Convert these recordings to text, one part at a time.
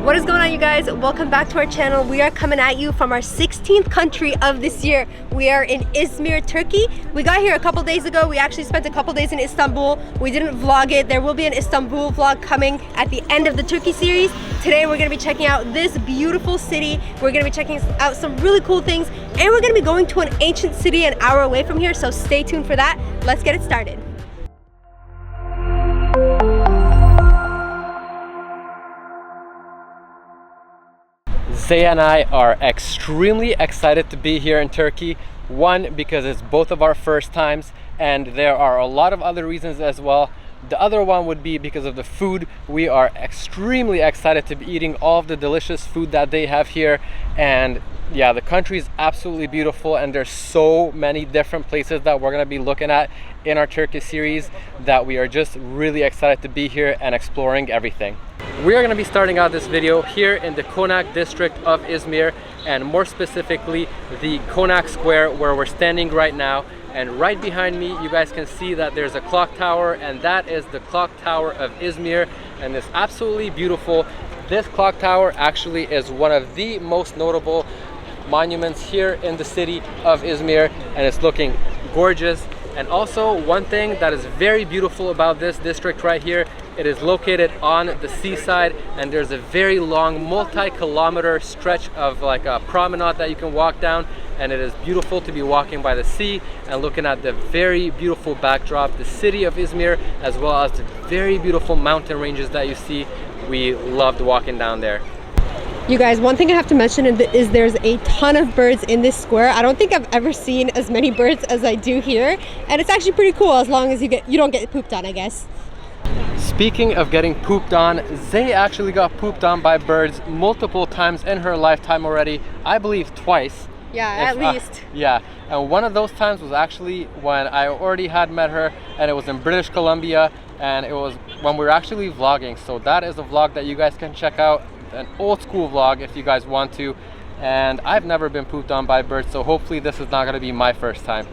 What is going on, you guys? Welcome back to our channel. We are coming at you from our 16th country of this year. We are in Izmir, Turkey. We got here a couple days ago. We actually spent a couple days in Istanbul. We didn't vlog it. There will be an Istanbul vlog coming at the end of the Turkey series. Today we're going to be checking out this beautiful city. We're going to be checking out some really cool things, and we're going to be going to an ancient city an hour away from here, so stay tuned for that. Let's get it started. Zaya and I are extremely excited to be here in Turkey. One, because it's both of our first times, and there are a lot of other reasons as well. The other one would be because of the food. We are extremely excited to be eating all of the delicious food that they have here. And yeah, the country is absolutely beautiful, and there's so many different places that we're going to be looking at in our Turkey series that we are just really excited to be here and exploring everything. We are going to be starting out this video here in the Konak district of Izmir, and more specifically the Konak Square where we're standing right now. And right behind me you guys can see that there's a clock tower, and that is the clock tower of Izmir, and it's absolutely beautiful. This clock tower actually is one of the most notable monuments here in the city of Izmir, and it's looking gorgeous. And also, one thing that is very beautiful about this district right here, it is located on the seaside, and there's a very long multi-kilometer stretch of like a promenade that you can walk down, and it is beautiful to be walking by the sea and looking at the very beautiful backdrop, the city of Izmir, as well as the very beautiful mountain ranges that you see. We loved walking down there. You guys, one thing I have to mention is there's a ton of birds in this square. I don't think I've ever seen as many birds as I do here, and it's actually pretty cool as long as you don't get pooped on, I guess. Speaking of getting pooped on, Zay actually got pooped on by birds multiple times in her lifetime already. I believe twice. Yeah, at least. Yeah, and one of those times was actually when I already had met her, and it was in British Columbia, and it was when we were actually vlogging. So that is a vlog that you guys can check out, an old school vlog if you guys want to. And I've never been pooped on by birds, so hopefully this is not going to be my first time.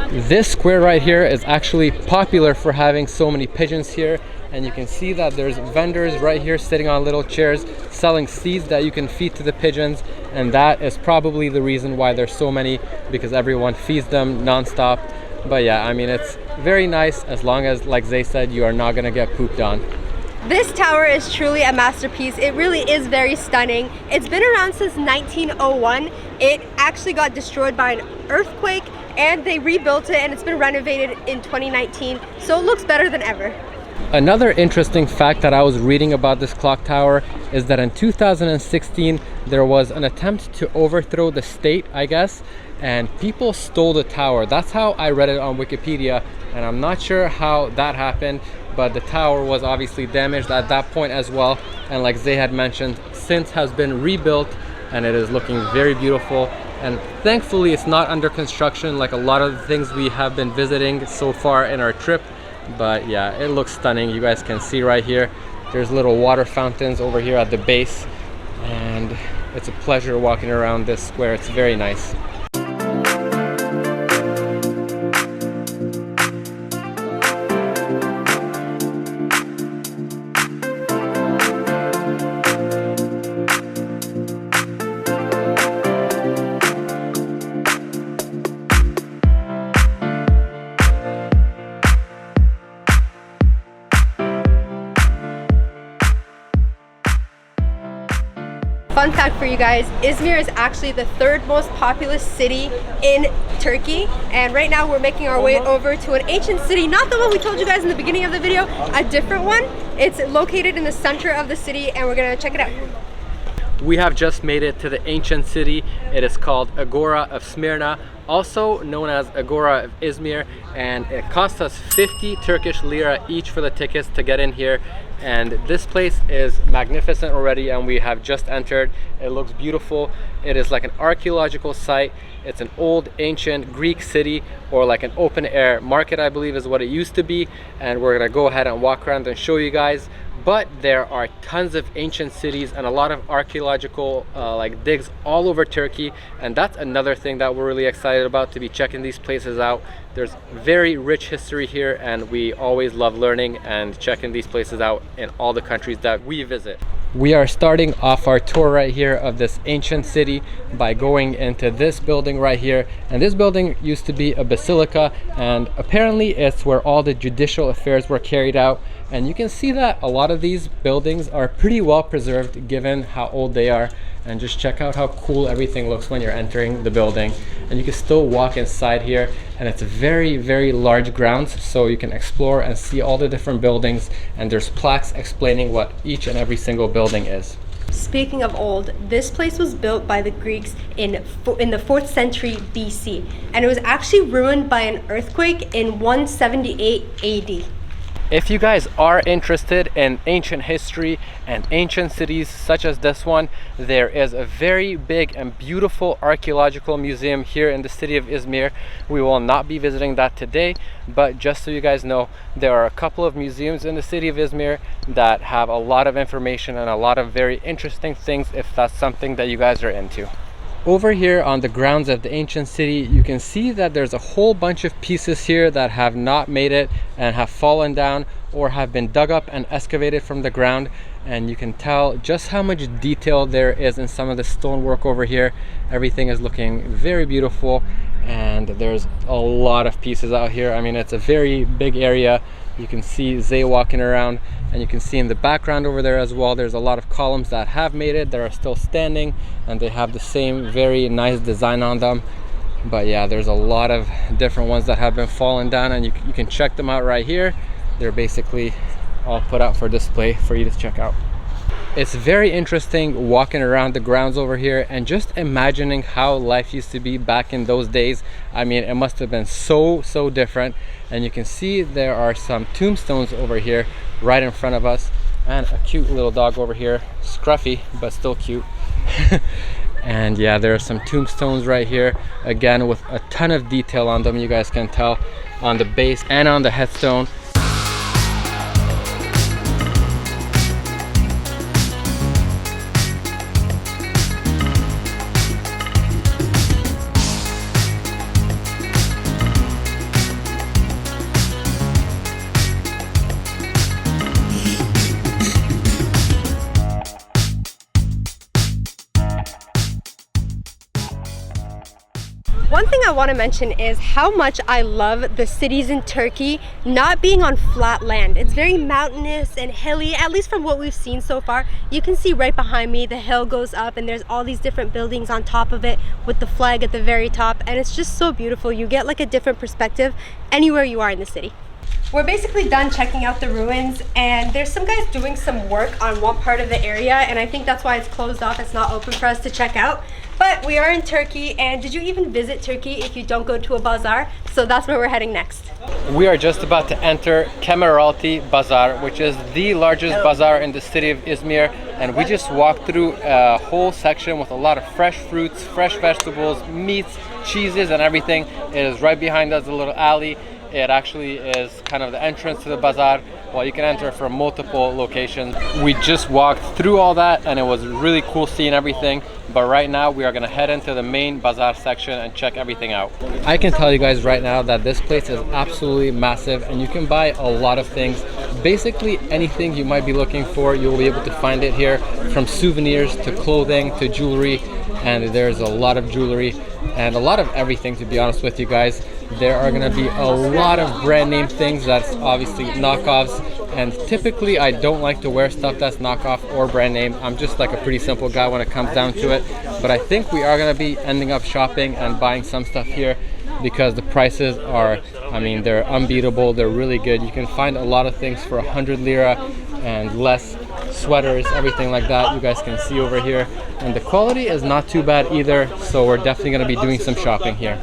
This square right here is actually popular for having so many pigeons here, and you can see that there's vendors right here sitting on little chairs selling seeds that you can feed to the pigeons, and that is probably the reason why there's so many, because everyone feeds them non-stop. But yeah, I mean, it's very nice as long as, like Zay said, you are not gonna get pooped on. This tower is truly a masterpiece. It really is very stunning. It's been around since 1901. It actually got destroyed by an earthquake, and they rebuilt it, and it's been renovated in 2019, so it looks better than ever. Another interesting fact that I was reading about this clock tower is that in 2016 there was an attempt to overthrow the state, I guess, and people stole the tower. That's how I read it on Wikipedia, and I'm not sure how that happened, but the tower was obviously damaged at that point as well, and like Zay had mentioned, since has been rebuilt, and it is looking very beautiful. And thankfully it's not under construction like a lot of the things we have been visiting so far in our trip. But yeah, it looks stunning. You guys can see right here, there's little water fountains over here at the base, and it's a pleasure walking around this square. It's very nice. Fun fact for you guys, Izmir is actually the third most populous city in Turkey, and right now we're making our way over to an ancient city, not the one we told you guys in the beginning of the video, a different one. It's located in the center of the city, and we're gonna check it out. We have just made it to the ancient city. It is called Agora of Smyrna, also known as Agora of Izmir, and it cost us 50 Turkish lira each for the tickets to get in here. And this place is magnificent already, and we have just entered. It looks beautiful. It is like an archaeological site. It's an old ancient Greek city, or like an open air market, I believe is what it used to be, and we're gonna go ahead and walk around and show you guys. But there are tons of ancient cities and a lot of archaeological like digs all over Turkey, and that's another thing that we're really excited about, to be checking these places out. There's very rich history here, and we always love learning and checking these places out in all the countries that we visit. We are starting off our tour right here of this ancient city by going into this building right here. And this building used to be a basilica, and apparently it's where all the judicial affairs were carried out. And you can see that a lot of these buildings are pretty well preserved given how old they are. And just check out how cool everything looks when you're entering the building. And you can still walk inside here, and it's very, very large grounds, so you can explore and see all the different buildings, and there's plaques explaining what each and every single building is. Speaking of old, this place was built by the Greeks in the 4th century BC, and it was actually ruined by an earthquake in 178 AD. If you guys are interested in ancient history and ancient cities such as this one, there is a very big and beautiful archaeological museum here in the city of Izmir. We will not be visiting that today, but just so you guys know, there are a couple of museums in the city of Izmir that have a lot of information and a lot of very interesting things if that's something that you guys are into. Over here on the grounds of the ancient city, you can see that there's a whole bunch of pieces here that have not made it and have fallen down or have been dug up and excavated from the ground. And you can tell just how much detail there is in some of the stonework over here. Everything is looking very beautiful, and there's a lot of pieces out here. I mean, it's a very big area. You can see Zay walking around, and you can see in the background over there as well, there's a lot of columns that have made it, that are still standing, and they have the same very nice design on them. But yeah, there's a lot of different ones that have been fallen down, and you can check them out right here. They're basically all put out for display for you to check out. It's very interesting walking around the grounds over here and just imagining how life used to be back in those days. I mean, it must have been so different. And you can see there are some tombstones over here right in front of us, and a cute little dog over here, scruffy but still cute. And yeah, there are some tombstones right here, again with a ton of detail on them. You guys can tell on the base and on the headstone. One thing I want to mention is how much I love the cities in Turkey not being on flat land. It's very mountainous and hilly, at least from what we've seen so far. You can see right behind me the hill goes up, and there's all these different buildings on top of it with the flag at the very top, and it's just so beautiful. You get like a different perspective anywhere you are in the city. We're basically done checking out the ruins, and there's some guys doing some work on one part of the area, and I think that's why it's closed off. It's not open for us to check out. But we are in Turkey, and did you even visit Turkey if you don't go to a bazaar? So that's where we're heading next. We are just about to enter Kemeraltı Bazaar, which is the largest bazaar in the city of Izmir, and we just walked through a whole section with a lot of fresh fruits, fresh vegetables, meats, cheeses, and everything. It is right behind us, a little alley. It actually is kind of the entrance to the bazaar. Well, you can enter from multiple locations. We just walked through all that, and it was really cool seeing everything. But right now we are gonna head into the main bazaar section and check everything out. I can tell you guys right now that this place is absolutely massive, and you can buy a lot of things. Basically anything you might be looking for, you'll be able to find it here, from souvenirs to clothing to jewelry. And there's a lot of jewelry and a lot of everything, to be honest with you guys. There are gonna be a lot of brand name things that's obviously knockoffs, and typically I don't like to wear stuff that's knockoff or brand name. I'm just like a pretty simple guy when it comes down to it. But I think we are gonna be ending up shopping and buying some stuff here because the prices are, I mean, they're unbeatable. They're really good. You can find a lot of things for 100 lira and less, sweaters, everything like that. You guys can see over here, and the quality is not too bad either, so we're definitely going to be doing some shopping here.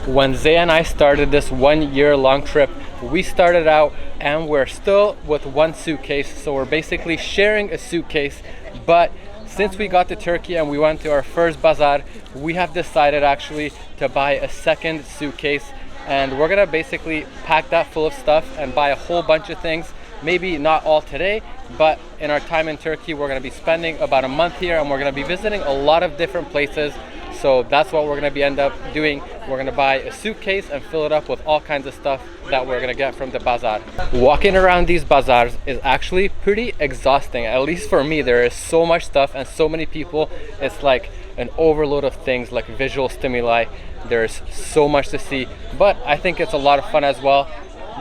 When Zay and I started this 1 year long trip, we started out and we're still with one suitcase, so we're basically sharing a suitcase. But since we got to Turkey and we went to our first bazaar, we have decided actually to buy a second suitcase, and we're gonna basically pack that full of stuff and buy a whole bunch of things. Maybe not all today, but in our time in Turkey, we're gonna be spending about a month here, and we're gonna be visiting a lot of different places So that's what we're gonna end up doing. We're gonna buy a suitcase and fill it up with all kinds of stuff that we're gonna get from the bazaar. Walking around these bazaars is actually pretty exhausting, at least for me. There is so much stuff and so many people. It's like an overload of things, like visual stimuli. There's so much to see, but I think it's a lot of fun as well.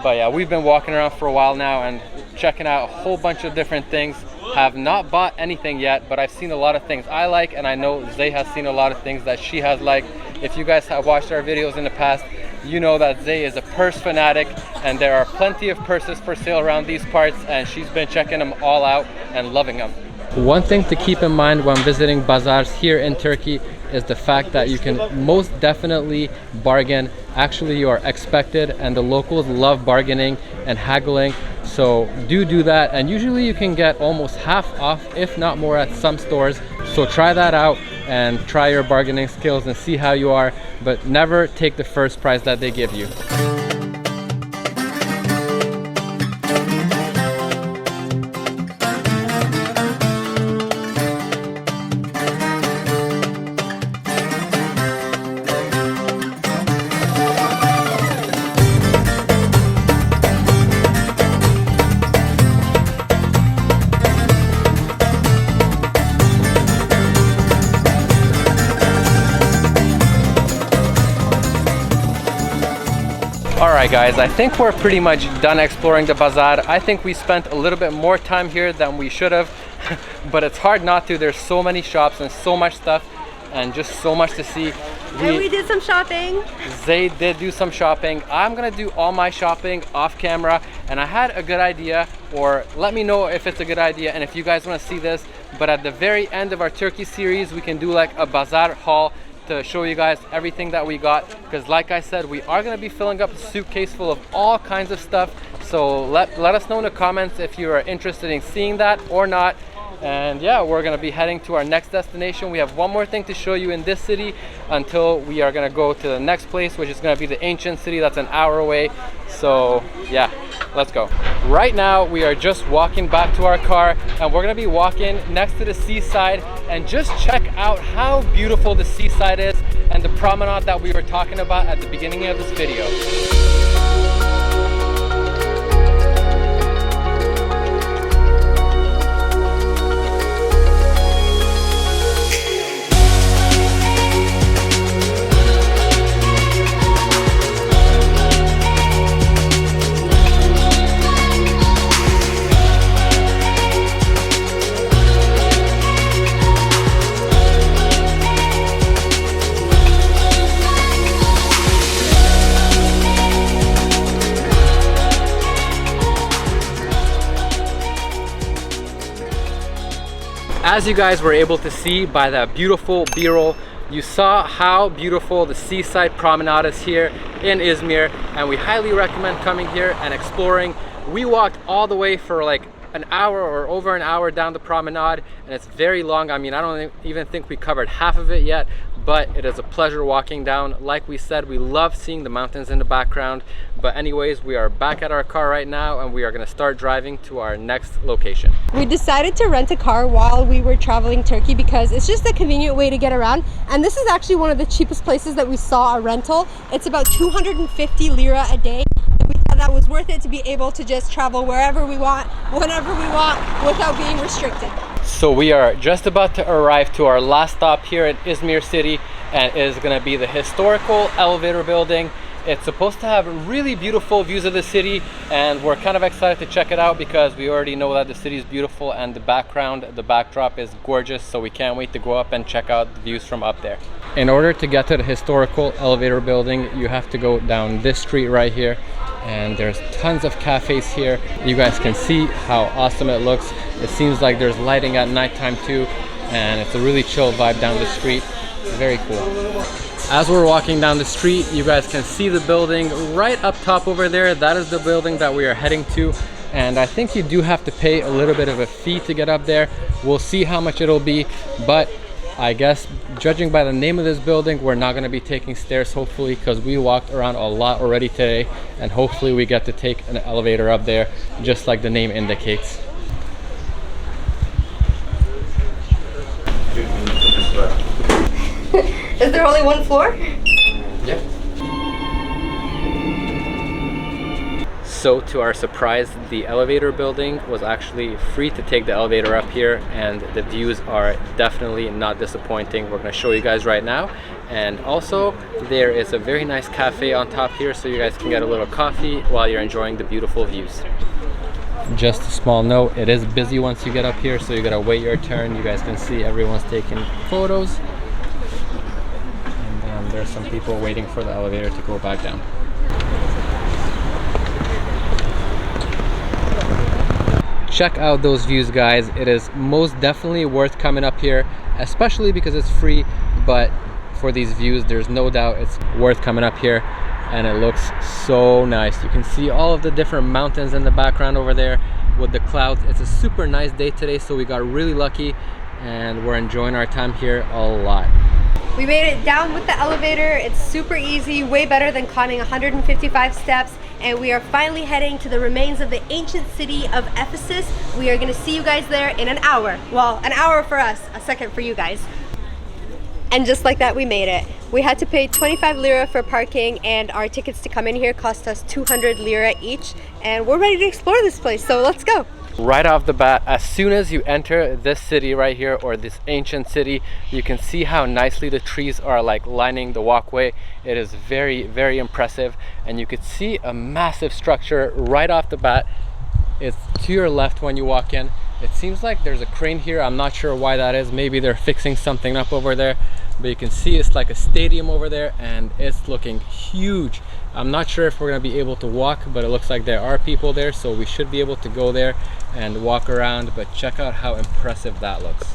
But yeah, we've been walking around for a while now and checking out a whole bunch of different things. Have not bought anything yet, but I've seen a lot of things I like, and I know Zay has seen a lot of things that she has liked. If you guys have watched our videos in the past, you know that Zay is a purse fanatic, and there are plenty of purses for sale around these parts, and she's been checking them all out and loving them. One thing to keep in mind when visiting bazaars here in Turkey is the fact that you can most definitely bargain. Actually, you are expected, and the locals love bargaining and haggling. So do that, and usually you can get almost half off, if not more, at some stores. So try that out and try your bargaining skills and see how you are, but never take the first price that they give you. Alright guys, I think we're pretty much done exploring the bazaar. I think we spent a little bit more time here than we should have, but it's hard not to. There's so many shops and so much stuff and just so much to see. And we did some shopping. Zay did do some shopping. I'm gonna do all my shopping off camera, and I had a good idea, or let me know if it's a good idea and if you guys want to see this. But at the very end of our Turkey series, we can do like a bazaar haul to show you guys everything that we got, because like I said, we are going to be filling up a suitcase full of all kinds of stuff. So let us know in the comments if you are interested in seeing that or not. And yeah, we're going to be heading to our next destination. We have one more thing to show you in this city until we are going to go to the next place, which is going to be the ancient city that's an hour away. So yeah, let's go. Right now we are just walking back to our car, and we're going to be walking next to the seaside and just check out how beautiful the seaside is and the promenade that we were talking about at the beginning of this video. As you guys were able to see by that beautiful B-roll, you saw how beautiful the seaside promenade is here in Izmir, and we highly recommend coming here and exploring. We walked all the way for like an hour or over an hour down the promenade, and it's very long. I mean, I don't even think we covered half of it yet, but it is a pleasure walking down. Like we said, we love seeing the mountains in the background. But anyways, we are back at our car right now, and we are going to start driving to our next location. We decided to rent a car while we were traveling Turkey because it's just a convenient way to get around, and this is actually one of the cheapest places that we saw a rental. It's about 250 lira a day. We thought that was worth it to be able to just travel wherever we want, whenever we want, without being restricted. So we are just about to arrive to our last stop here in Izmir city, and it is going to be the historical elevator building. It's supposed to have really beautiful views of the city, and we're kind of excited to check it out because we already know that the city is beautiful and the background, the backdrop is gorgeous, so we can't wait to go up and check out the views from up there. In order to get to the historical elevator building, you have to go down this street right here, and there's tons of cafes here. You guys can see how awesome it looks. It seems like there's lighting at nighttime too, and it's a really chill vibe down the street. Very cool. As we're walking down the street, you guys can see the building right up top over there. That is the building that we are heading to, and I think you do have to pay a little bit of a fee to get up there. We'll see how much it'll be, but I guess judging by the name of this building, we're not going to be taking stairs, hopefully, because we walked around a lot already today, and hopefully we get to take an elevator up there just like the name indicates. Is there only one floor? Yeah. So to our surprise, the elevator building was actually free to take the elevator up here, and the views are definitely not disappointing. We're going to show you guys right now. And also there is a very nice cafe on top here, so you guys can get a little coffee while you're enjoying the beautiful views. Just a small note, it is busy once you get up here, so you gotta wait your turn. You guys can see everyone's taking photos, and then there's some people waiting for the elevator to go back down. Check out those views, guys. It is most definitely worth coming up here, especially because it's free, but for these views there's no doubt it's worth coming up here, and it looks so nice. You can see all of the different mountains in the background over there with the clouds. It's a super nice day today, so we got really lucky and we're enjoying our time here a lot. We made it down with the elevator. It's super easy, way better than climbing 155 steps. And we are finally heading to the remains of the ancient city of Ephesus. We are gonna see you guys there in an hour. Well, an hour for us, a second for you guys. And just like that, we made it. We had to pay 25 lira for parking, and our tickets to come in here cost us 200 lira each. And we're ready to explore this place, so let's go. Right off the bat, as soon as you enter this city right here, or this ancient city, you can see how nicely the trees are like lining the walkway. It is very, very impressive, and you could see a massive structure right off the bat. It's to your left when you walk in. It seems like there's a crane here. I'm not sure why that is. Maybe they're fixing something up over there, but you can see it's like a stadium over there, and it's looking huge. I'm not sure if we're gonna be able to walk, but it looks like there are people there, so we should be able to go there and walk around. But check out how impressive that looks.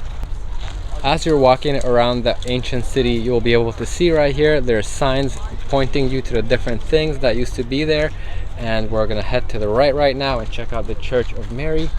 As you're walking around the ancient city, you'll be able to see right here there's signs pointing you to the different things that used to be there. And we're gonna head to the right now and check out the Church of Mary.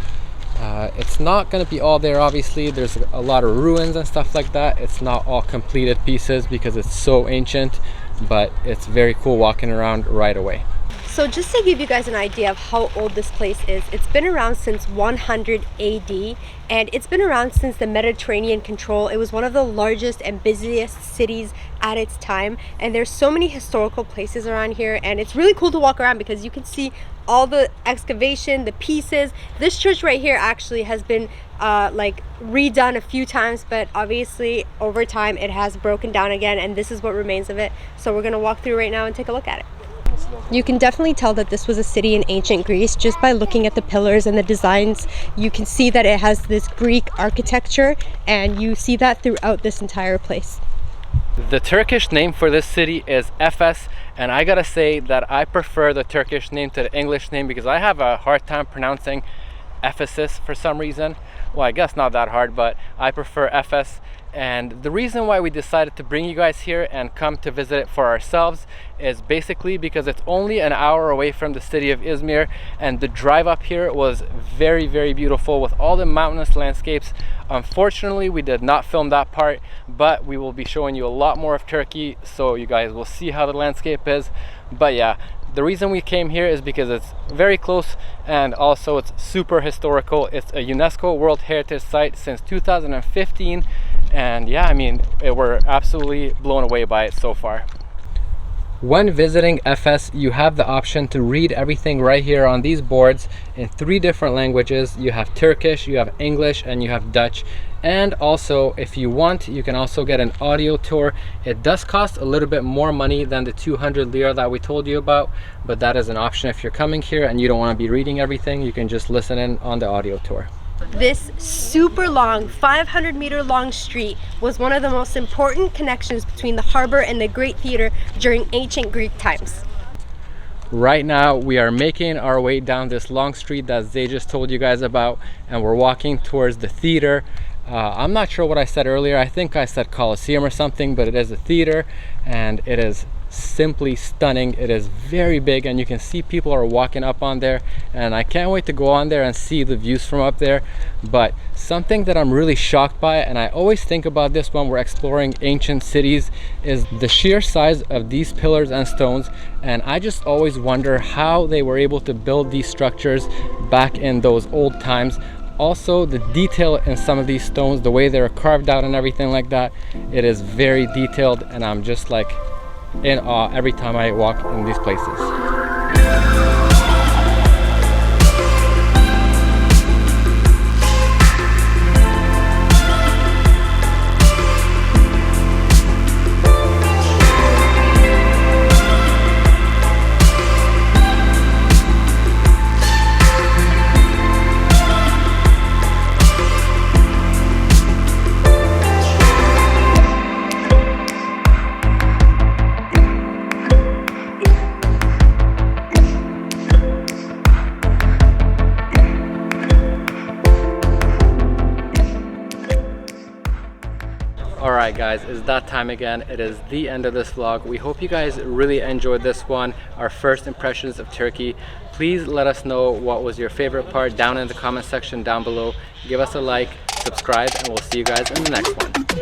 It's not going to be all there, obviously. There's a lot of ruins and stuff like that. It's not all completed pieces because it's so ancient, but it's very cool walking around right away. So just to give you guys an idea of how old this place is, it's been around since 100 AD, and it's been around since the Mediterranean control. It was one of the largest and busiest cities at its time, and there's so many historical places around here, and it's really cool to walk around because you can see all the excavation, the pieces. This church right here actually has been like redone a few times, but obviously over time it has broken down again, and this is what remains of it. So we're gonna walk through right now and take a look at it. You can definitely tell that this was a city in ancient Greece just by looking at the pillars and the designs. You can see that it has this Greek architecture, and you see that throughout this entire place. The Turkish name for this city is Ephes, and I gotta say that I prefer the Turkish name to the English name because I have a hard time pronouncing Ephesus for some reason. Well, I guess not that hard, but I prefer Ephes. And the reason why we decided to bring you guys here and come to visit it for ourselves is basically because it's only an hour away from the city of Izmir, and the drive up here was very, very beautiful with all the mountainous landscapes. Unfortunately, we did not film that part, but we will be showing you a lot more of Turkey, so you guys will see how the landscape is. But yeah, the reason we came here is because it's very close, and also it's super historical. It's a UNESCO World Heritage Site since 2015, and yeah, I mean, we're absolutely blown away by it so far. When visiting Ephes, you have the option to read everything right here on these boards in 3 different languages. You have Turkish, you have English, and you have Dutch. And also, if you want, you can also get an audio tour. It does cost a little bit more money than the 200 lira that we told you about, but that is an option if you're coming here and you don't want to be reading everything. You can just listen in on the audio tour. This super long, 500-meter long street was one of the most important connections between the harbor and the Great Theater during ancient Greek times. Right now we are making our way down this long street that Zay just told you guys about, and we're walking towards the theater. I'm not sure what I said earlier. I think I said Colosseum or something, but it is a theater, and it is simply stunning. It is very big, and you can see people are walking up on there, and I can't wait to go on there and see the views from up there. But something that I'm really shocked by, and I always think about this when we're exploring ancient cities, is the sheer size of these pillars and stones. And I just always wonder how they were able to build these structures back in those old times. Also, the detail in some of these stones, the way they're carved out and everything like that, it is very detailed, and I'm just like in awe every time I walk in these places. Alright guys, it's that time again. It is the end of this vlog. We hope you guys really enjoyed this one, our first impressions of Turkey. Please let us know what was your favorite part down in the comment section down below. Give us a like, subscribe, and we'll see you guys in the next one.